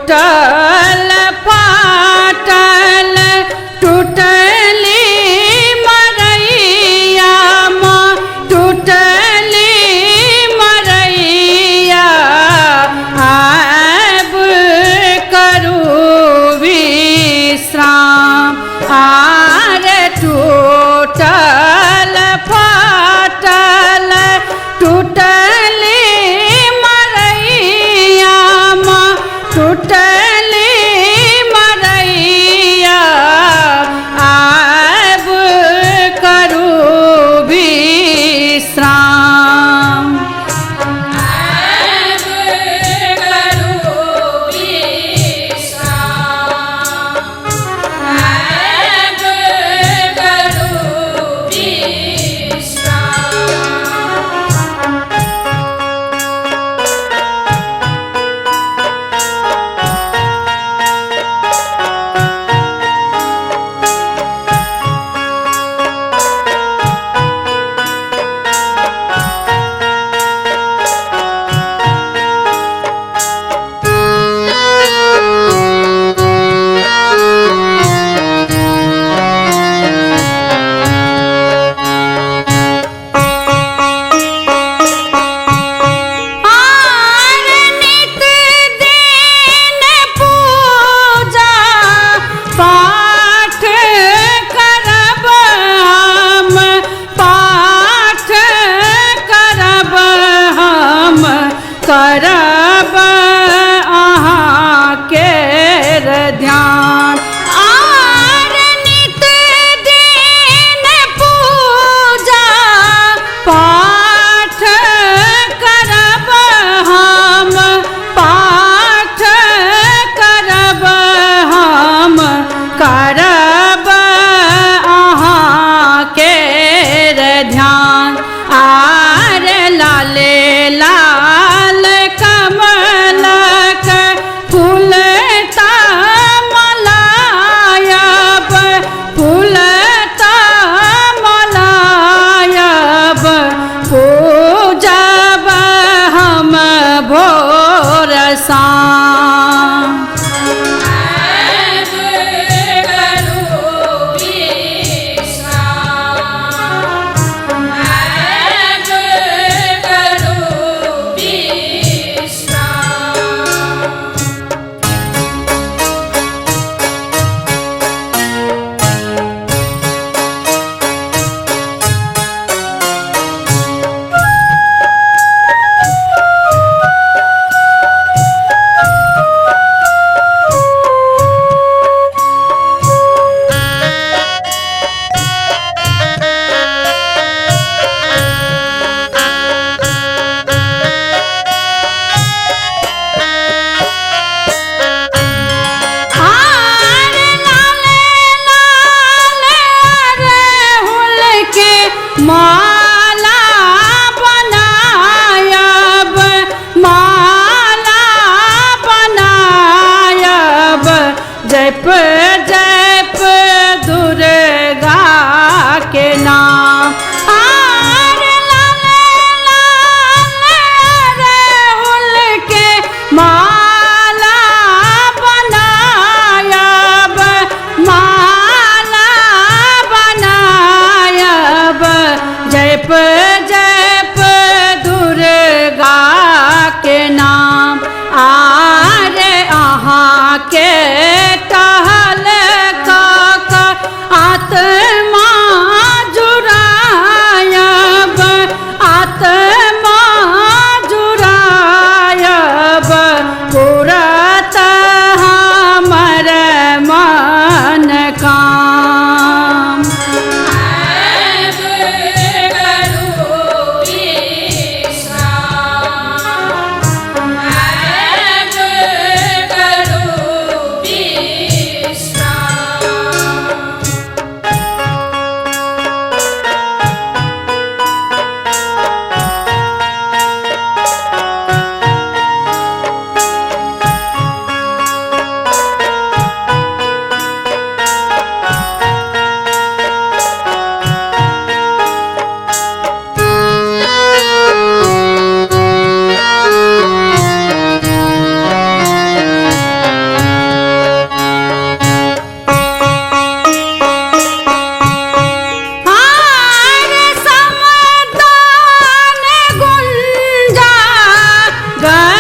टूटल फाटल टूटली मरैया माँ टूटली मरैया आब करू विश्राम आर टूटल फाटल टूटली मरैया माँ टूटली मरैया आब करू विश्राम आब करू विश्राम आब करू करब अहाँके ध्यान आर नित दिन पूजा पाठ करब हम पाठ करब हम करब अहाँके ध्यान आर लाले लाल कमलक फूलता मलायब फूलता मलायब पूजब हम भोर शाम आब करू विश्राम आब करू माला बनायब माला बनायब जप जप दुर्गा के नाम आर लाल लाल राहुल के माला बनायब माला बनायब जप जप दुर्गा के नाम आर अहाँके टहल कऽ आत्मा जुड़ायब आत्मा जुड़ायब पूरत हमर मन काम आब करू विश्राम आब करू गा